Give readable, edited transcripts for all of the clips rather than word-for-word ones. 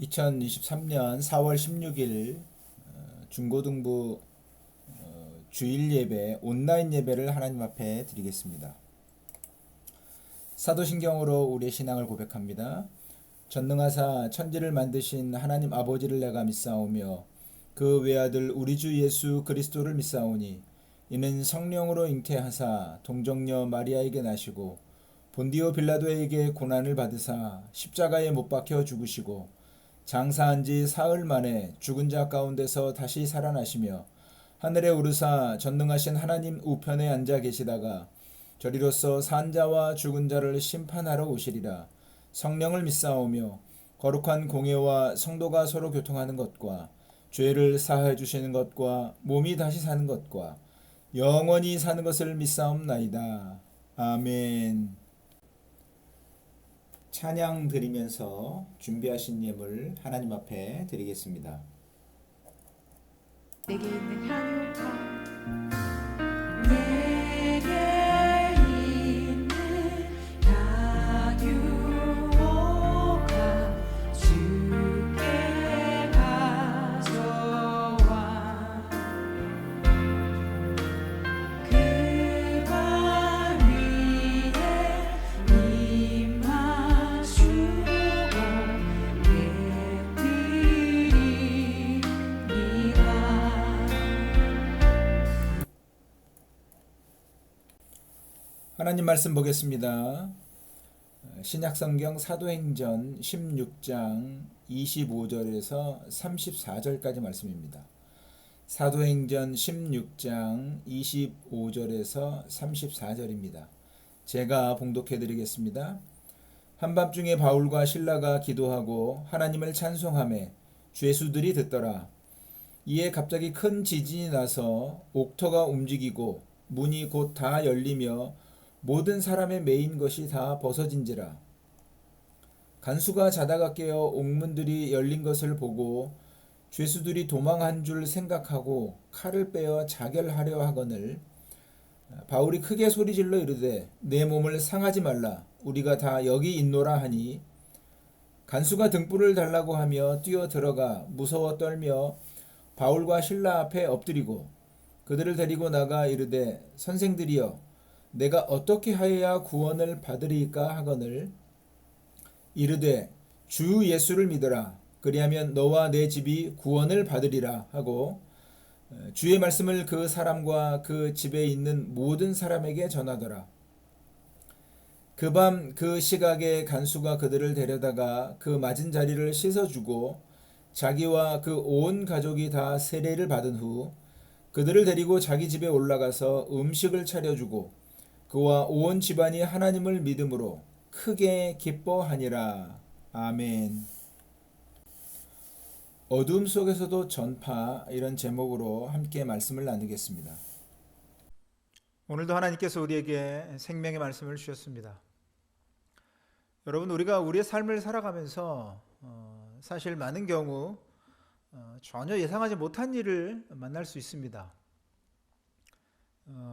2023년 4월 16일 중고등부 주일 예배 온라인 예배를 하나님 앞에 드리겠습니다. 사도신경으로 우리의 신앙을 고백합니다. 전능하사 천지를 만드신 하나님 아버지를 내가 믿사오며 그 외아들 우리 주 예수 그리스도를 믿사오니 이는 성령으로 잉태하사 동정녀 마리아에게 나시고 본디오 빌라도에게 고난을 받으사 십자가에 못 박혀 죽으시고 장사한 지 사흘 만에 죽은 자 가운데서 다시 살아나시며 하늘에 오르사 전능하신 하나님 우편에 앉아 계시다가 저리로서 산 자와 죽은 자를 심판하러 오시리라. 성령을 믿사오며 거룩한 공예와 성도가 서로 교통하는 것과 죄를 사하여 주시는 것과 몸이 다시 사는 것과 영원히 사는 것을 믿사옵나이다. 아멘. 찬양 드리면서 준비하신 예물 하나님 앞에 드리겠습니다. 내게 있는 향유가 내게 있는 향유가 주께 가져와 그 발 위에 임하시고 깨뜨리리라. 하나님 말씀 보겠습니다. 신약성경 사도행전 16장 25절에서 34절까지 말씀입니다. 사도행전 16장 25절에서 34절입니다. 제가 봉독해 드리겠습니다. 한밤중에 바울과 실라가 기도하고 하나님을 찬송하며 죄수들이 듣더라. 이에 갑자기 큰 지진이 나서 옥터가 움직이고 문이 곧 다 열리며 모든 사람의 매인 것이 다 벗어진지라. 간수가 자다가 깨어 옥문들이 열린 것을 보고 죄수들이 도망한 줄 생각하고 칼을 빼어 자결하려 하거늘 바울이 크게 소리질러 이르되 내 몸을 상하지 말라 우리가 다 여기 있노라 하니 간수가 등불을 달라고 하며 뛰어 들어가 무서워 떨며 바울과 실라 앞에 엎드리고 그들을 데리고 나가 이르되 선생들이여 내가 어떻게 하여야 구원을 받으리까 하거늘 이르되 주 예수를 믿으라 그리하면 너와 내 집이 구원을 받으리라 하고 주의 말씀을 그 사람과 그 집에 있는 모든 사람에게 전하더라. 그 밤 그 시각에 간수가 그들을 데려다가 그 맞은 자리를 씻어주고 자기와 그 온 가족이 다 세례를 받은 후 그들을 데리고 자기 집에 올라가서 음식을 차려주고 그와 온 집안이 하나님을 믿음으로 크게 기뻐하니라. 아멘. 어둠 속에서도 전파 이런 제목으로 함께 말씀을 나누겠습니다. 오늘도 하나님께서 우리에게 생명의 말씀을 주셨습니다. 여러분, 우리가 우리의 삶을 살아가면서 사실 많은 경우 전혀 예상하지 못한 일을 만날 수 있습니다.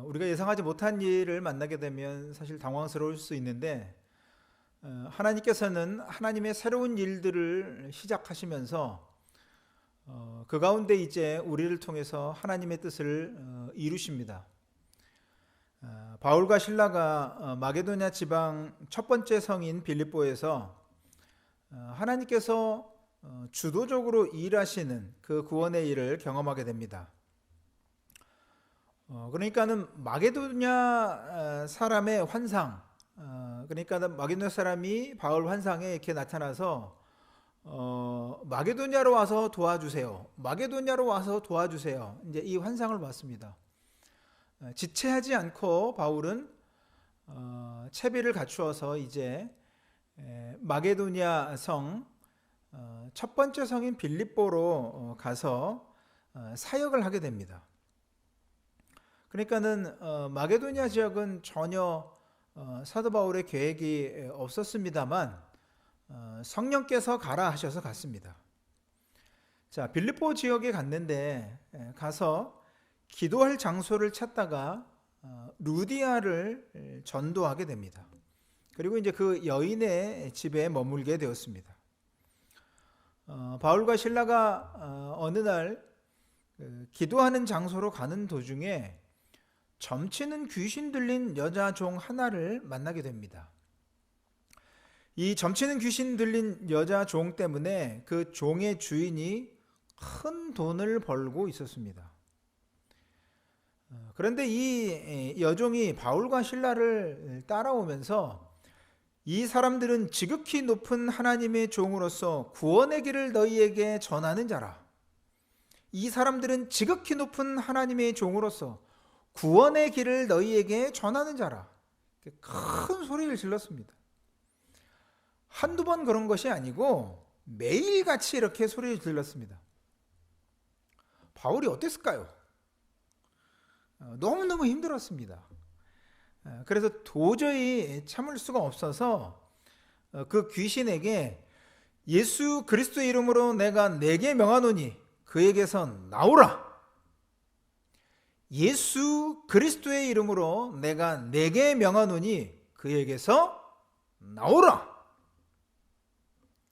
우리가 예상하지 못한 일을 만나게 되면 사실 당황스러울 수 있는데 하나님께서는 하나님의 새로운 일들을 시작하시면서 그 가운데 이제 우리를 통해서 하나님의 뜻을 이루십니다. 바울과 실라가 마게도냐 지방 첫 번째 성인 빌립보에서 하나님께서 주도적으로 일하시는 그 구원의 일을 경험하게 됩니다. 그러니까는 마게도냐 사람의 환상, 그러니까 마게도냐 사람이 바울 환상에 이렇게 나타나서 마게도냐로 와서 도와주세요. 마게도냐로 와서 도와주세요. 이제 이 환상을 봤습니다. 지체하지 않고 바울은 채비를 갖추어서 이제 마게도냐 성 첫 번째 성인 빌립보로 가서 사역을 하게 됩니다. 그러니까는 마게도냐 지역은 전혀 사도 바울의 계획이 없었습니다만 성령께서 가라 하셔서 갔습니다. 자, 빌립보 지역에 갔는데 가서 기도할 장소를 찾다가 루디아를 전도하게 됩니다. 그리고 이제 그 여인의 집에 머물게 되었습니다. 바울과 실라가 어느 날 기도하는 장소로 가는 도중에 점치는 귀신 들린 여자 종 하나를 만나게 됩니다. 이 점치는 귀신 들린 여자 종 때문에 그 종의 주인이 큰 돈을 벌고 있었습니다. 그런데 이 여종이 바울과 실라를 따라오면서 이 사람들은 지극히 높은 하나님의 종으로서 구원의 길을 너희에게 전하는 자라. 이 사람들은 지극히 높은 하나님의 종으로서 구원의 길을 너희에게 전하는 자라. 큰 소리를 질렀습니다. 한두 번 그런 것이 아니고 매일같이 이렇게 소리를 질렀습니다. 바울이 어땠을까요? 너무너무 힘들었습니다. 그래서 도저히 참을 수가 없어서 그 귀신에게 예수 그리스도의 이름으로 내가 내게 명하노니 그에게서 나오라. 예수 그리스도의 이름으로 내가 내게 명하노니 그에게서 나오라.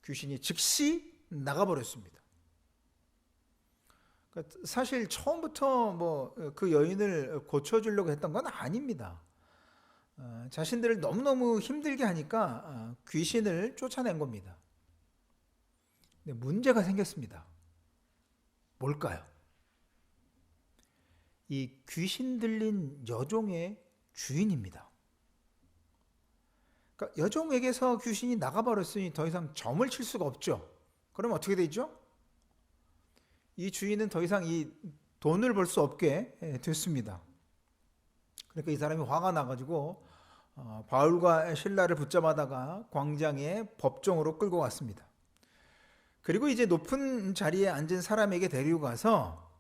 귀신이 즉시 나가버렸습니다. 사실 처음부터 그 여인을 고쳐주려고 했던 건 아닙니다. 자신들을 너무너무 힘들게 하니까 귀신을 쫓아낸 겁니다. 근데 문제가 생겼습니다. 뭘까요? 이 귀신 들린 여종의 주인입니다. 그러니까 여종에게서 귀신이 나가버렸으니 더 이상 점을 칠 수가 없죠. 그럼 어떻게 되죠? 이 주인은 더 이상 이 돈을 벌 수 없게 됐습니다. 그러니까 이 사람이 화가 나가지고 바울과 실라를 붙잡아다가 광장에 법정으로 끌고 갔습니다. 그리고 이제 높은 자리에 앉은 사람에게 데리고 가서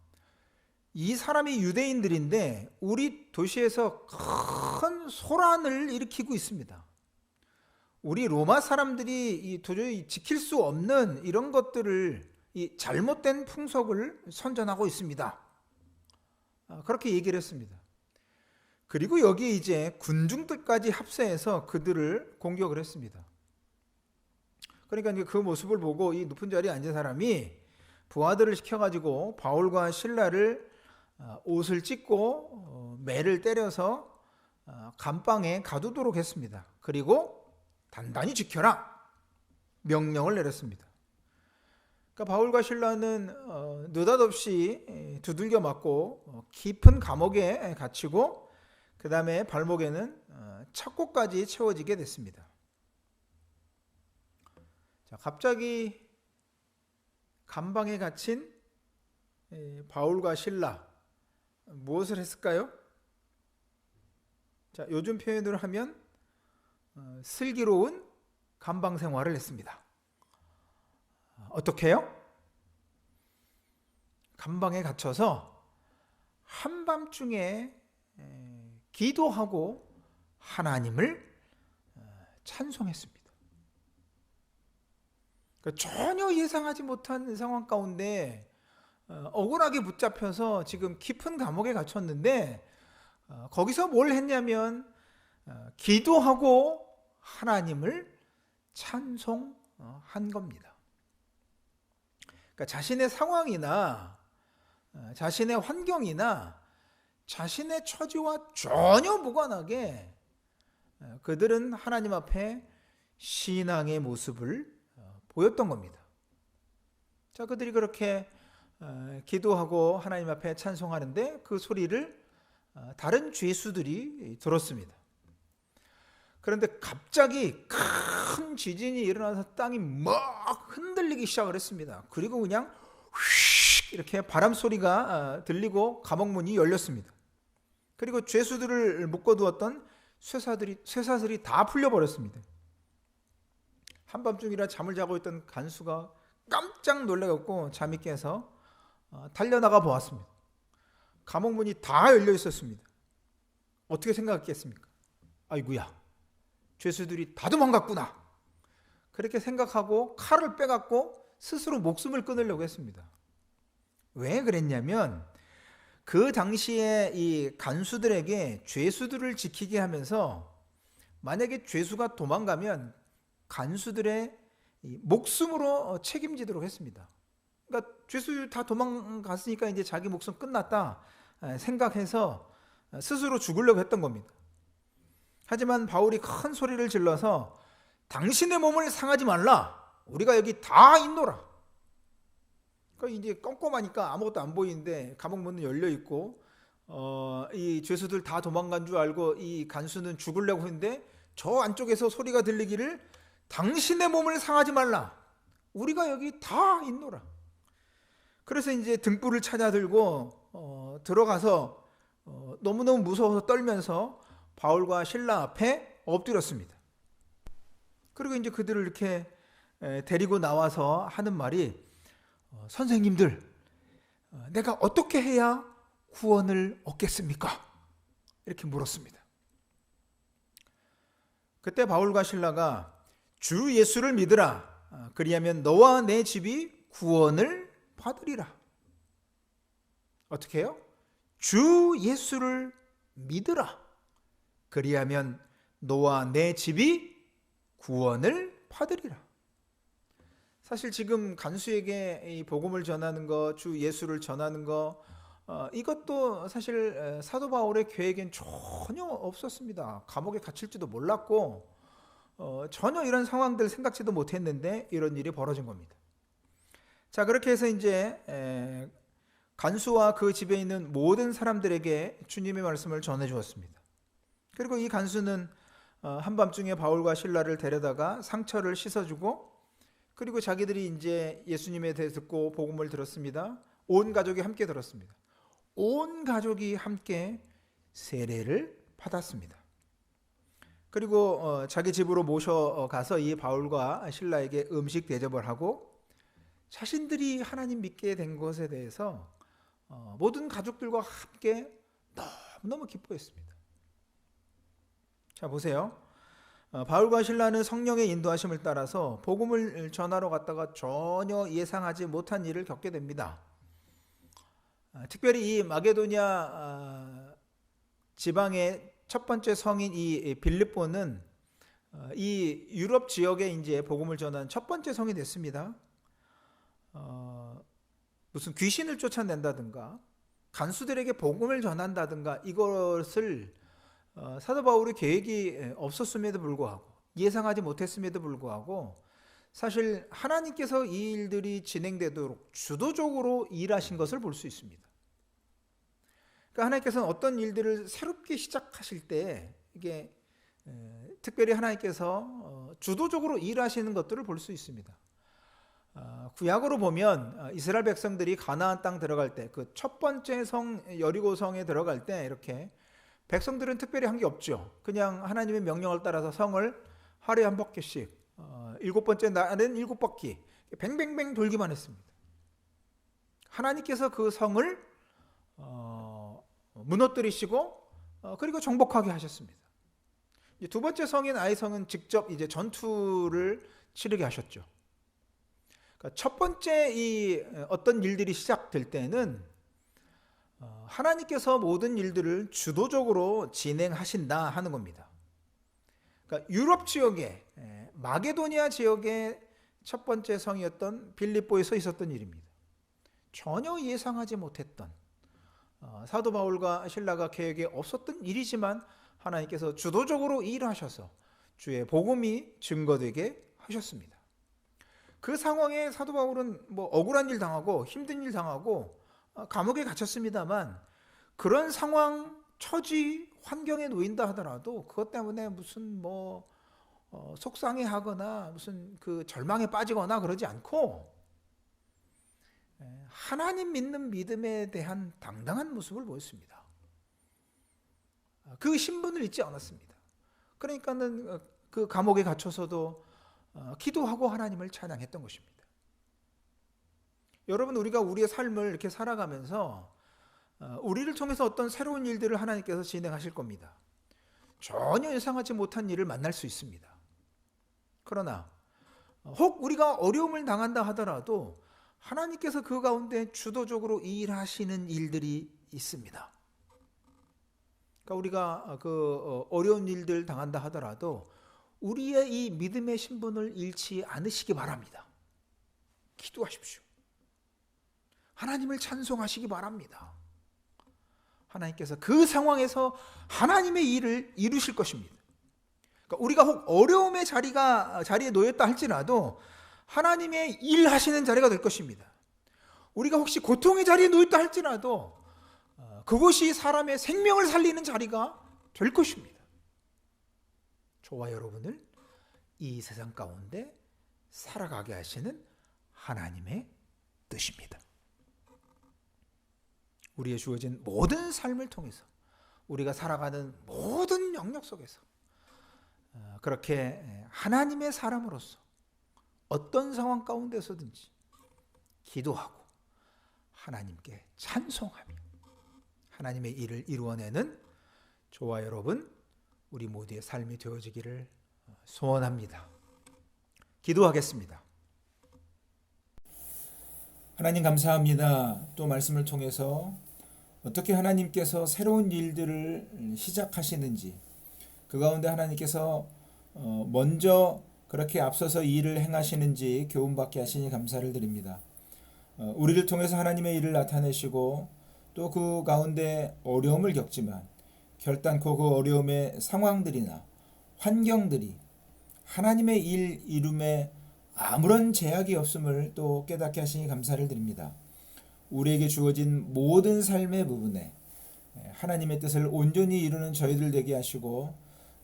이 사람이 유대인들인데 우리 도시에서 큰 소란을 일으키고 있습니다. 우리 로마 사람들이 도저히 지킬 수 없는 이런 것들을 이 잘못된 풍속을 선전하고 있습니다. 그렇게 얘기를 했습니다. 그리고 여기에 이제 군중들까지 합세해서 그들을 공격을 했습니다. 그러니까 이제 그 모습을 보고 이 높은 자리에 앉은 사람이 부하들을 시켜가지고 바울과 실라를 옷을 찢고 매를 때려서 감방에 가두도록 했습니다. 그리고 단단히 지켜라 명령을 내렸습니다. 그러니까 바울과 실라는 느닷없이 두들겨 맞고 깊은 감옥에 갇히고 그 다음에 발목에는 착고까지 채워지게 됐습니다. 자, 갑자기 감방에 갇힌 바울과 실라 무엇을 했을까요? 자, 요즘 표현으로 하면 슬기로운 감방 생활을 했습니다. 어떻게 해요? 감방에 갇혀서 한밤중에 기도하고 하나님을 찬송했습니다. 그러니까 전혀 예상하지 못한 상황 가운데 억울하게 붙잡혀서 지금 깊은 감옥에 갇혔는데 거기서 뭘 했냐면 기도하고 하나님을 찬송한 겁니다. 그러니까 자신의 상황이나 자신의 환경이나 자신의 처지와 전혀 무관하게 그들은 하나님 앞에 신앙의 모습을 보였던 겁니다. 자, 그들이 그렇게 기도하고 하나님 앞에 찬송하는데 그 소리를 다른 죄수들이 들었습니다. 그런데 갑자기 큰 지진이 일어나서 땅이 막 흔들리기 시작을 했습니다. 그리고 그냥 휙 이렇게 바람 소리가 들리고 감옥문이 열렸습니다. 그리고 죄수들을 묶어두었던 쇠사슬이 다 풀려버렸습니다. 한밤중이라 잠을 자고 있던 간수가 깜짝 놀라갖고 잠이 깨서 달려나가 보았습니다. 감옥문이 다 열려 있었습니다. 어떻게 생각했겠습니까? 아이고야, 죄수들이 다 도망갔구나. 그렇게 생각하고 칼을 빼갖고 스스로 목숨을 끊으려고 했습니다. 왜 그랬냐면 그 당시에 이 간수들에게 죄수들을 지키게 하면서 만약에 죄수가 도망가면 간수들의 이 목숨으로 책임지도록 했습니다. 그러니까 죄수 다 도망갔으니까 이제 자기 목숨 끝났다 생각해서 스스로 죽으려고 했던 겁니다. 하지만 바울이 큰 소리를 질러서 당신의 몸을 상하지 말라. 우리가 여기 다 있노라. 그러니까 이제 껌껌하니까 아무것도 안 보이는데 감옥 문은 열려 있고 이 죄수들 다 도망간 줄 알고 이 간수는 죽으려고 했는데 저 안쪽에서 소리가 들리기를 당신의 몸을 상하지 말라. 우리가 여기 다 있노라. 그래서 이제 등불을 찾아 들고 들어가서 너무너무 무서워서 떨면서 바울과 신라 앞에 엎드렸습니다. 그리고 이제 그들을 이렇게 데리고 나와서 하는 말이 선생님들, 내가 어떻게 해야 구원을 얻겠습니까? 이렇게 물었습니다. 그때 바울과 신라가 주 예수를 믿으라. 그리하면 너와 내 집이 구원을 받으리라. 어떻게 해요? 주 예수를 믿으라. 그리하면 너와 내 집이 구원을 받으리라. 사실 지금 간수에게 이 복음을 전하는 것, 주 예수를 전하는 것, 이것도 사실 사도 바울의 계획엔 전혀 없었습니다. 감옥에 갇힐지도 몰랐고 전혀 이런 상황들 생각지도 못했는데 이런 일이 벌어진 겁니다. 자, 그렇게 해서 이제 간수와 그 집에 있는 모든 사람들에게 주님의 말씀을 전해 주었습니다. 그리고 이 간수는 한밤중에 바울과 신라를 데려다가 상처를 씻어주고, 그리고 자기들이 이제 예수님에 대해 듣고 복음을 들었습니다. 온 가족이 함께 들었습니다. 온 가족이 함께 세례를 받았습니다. 그리고 자기 집으로 모셔가서 이 바울과 신라에게 음식 대접을 하고 자신들이 하나님 믿게 된 것에 대해서 모든 가족들과 함께 너무너무 기뻐했습니다. 자, 보세요. 바울과 신라는 성령의 인도하심을 따라서 복음을 전하러 갔다가 전혀 예상하지 못한 일을 겪게 됩니다. 특별히 이 마게도냐 지방의 첫 번째 성인 이 빌립보는 이 유럽 지역에 이제 복음을 전한 첫 번째 성이 됐습니다. 무슨 귀신을 쫓아낸다든가 간수들에게 복음을 전한다든가 이것을 사도 바울의 계획이 없었음에도 불구하고, 예상하지 못했음에도 불구하고 사실 하나님께서 이 일들이 진행되도록 주도적으로 일하신 것을 볼 수 있습니다. 그러니까 하나님께서는 어떤 일들을 새롭게 시작하실 때 이게 특별히 하나님께서 주도적으로 일하시는 것들을 볼 수 있습니다. 구약으로 보면 이스라엘 백성들이 가나안 땅 들어갈 때 그 첫 번째 성 여리고 성에 들어갈 때 이렇게 백성들은 특별히 한 게 없죠. 그냥 하나님의 명령을 따라서 성을 하루에 한 바퀴씩 7번째 날은 7바퀴 뱅뱅뱅 돌기만 했습니다. 하나님께서 그 성을 무너뜨리시고 그리고 정복하게 하셨습니다. 두 번째 성인 아이성은 직접 이제 전투를 치르게 하셨죠. 그러니까 첫 번째 이 어떤 일들이 시작될 때는 하나님께서 모든 일들을 주도적으로 진행하신다 하는 겁니다. 그러니까 유럽 지역에 마게도니아 지역의 첫 번째 성이었던 빌립보에서 있었던 일입니다. 전혀 예상하지 못했던 사도 바울과 신라가 계획에 없었던 일이지만 하나님께서 주도적으로 일하셔서 주의 복음이 증거되게 하셨습니다. 그 상황에 사도 바울은 뭐 억울한 일 당하고 힘든 일 당하고 감옥에 갇혔습니다만, 그런 상황, 처지, 환경에 놓인다 하더라도 그것 때문에 무슨 속상해하거나 무슨 그 절망에 빠지거나 그러지 않고 하나님 믿는 믿음에 대한 당당한 모습을 보였습니다. 그 신분을 잊지 않았습니다. 그러니까는 그 감옥에 갇혀서도 기도하고 하나님을 찬양했던 것입니다. 여러분, 우리가 우리의 삶을 이렇게 살아가면서 우리를 통해서 어떤 새로운 일들을 하나님께서 진행하실 겁니다. 전혀 예상하지 못한 일을 만날 수 있습니다. 그러나 혹 우리가 어려움을 당한다 하더라도 하나님께서 그 가운데 주도적으로 일하시는 일들이 있습니다. 그러니까 우리가 그 어려운 일들 당한다 하더라도 우리의 이 믿음의 신분을 잃지 않으시기 바랍니다. 기도하십시오. 하나님을 찬송하시기 바랍니다. 하나님께서 그 상황에서 하나님의 일을 이루실 것입니다. 그러니까 우리가 혹 어려움의 자리에 놓였다 할지라도 하나님의 일하시는 자리가 될 것입니다. 우리가 혹시 고통의 자리에 놓였다 할지라도 그것이 사람의 생명을 살리는 자리가 될 것입니다. 저와 여러분을 이 세상 가운데 살아가게 하시는 하나님의 뜻입니다. 우리의 주어진 모든 삶을 통해서 우리가 살아가는 모든 영역 속에서 그렇게 하나님의 사람으로서 어떤 상황 가운데서든지 기도하고 하나님께 찬송하며 하나님의 일을 이루어내는 저와 여러분 우리 모두의 삶이 되어지기를 소원합니다. 기도하겠습니다. 하나님 감사합니다. 또 말씀을 통해서 어떻게 하나님께서 새로운 일들을 시작하시는지 그 가운데 하나님께서 먼저 그렇게 앞서서 일을 행하시는지 교훈받게 하시니 감사를 드립니다. 우리를 통해서 하나님의 일을 나타내시고 또 그 가운데 어려움을 겪지만 결단코 그 어려움의 상황들이나 환경들이 하나님의 일 이룸에 아무런 제약이 없음을 또 깨닫게 하시니 감사를 드립니다. 우리에게 주어진 모든 삶의 부분에 하나님의 뜻을 온전히 이루는 저희들 되게 하시고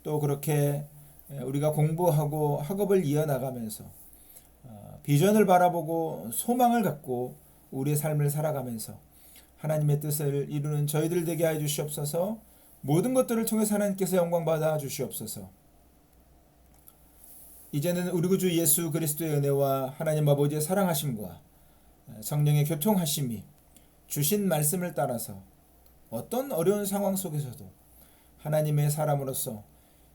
또 그렇게 우리가 공부하고 학업을 이어나가면서 비전을 바라보고 소망을 갖고 우리의 삶을 살아가면서 하나님의 뜻을 이루는 저희들 되게 하여 주시옵소서. 모든 것들을 통해서 하나님께서 영광 받아 주시옵소서. 이제는 우리 구주 예수 그리스도의 은혜와 하나님 아버지의 사랑하심과 성령의 교통하심이 주신 말씀을 따라서 어떤 어려운 상황 속에서도 하나님의 사람으로서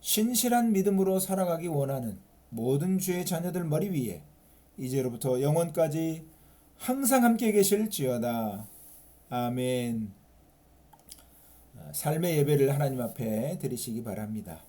신실한 믿음으로 살아가기 원하는 모든 주의 자녀들 머리 위에 이제로부터 영원까지 항상 함께 계실지어다. 아멘. 삶의 예배를 하나님 앞에 드리시기 바랍니다.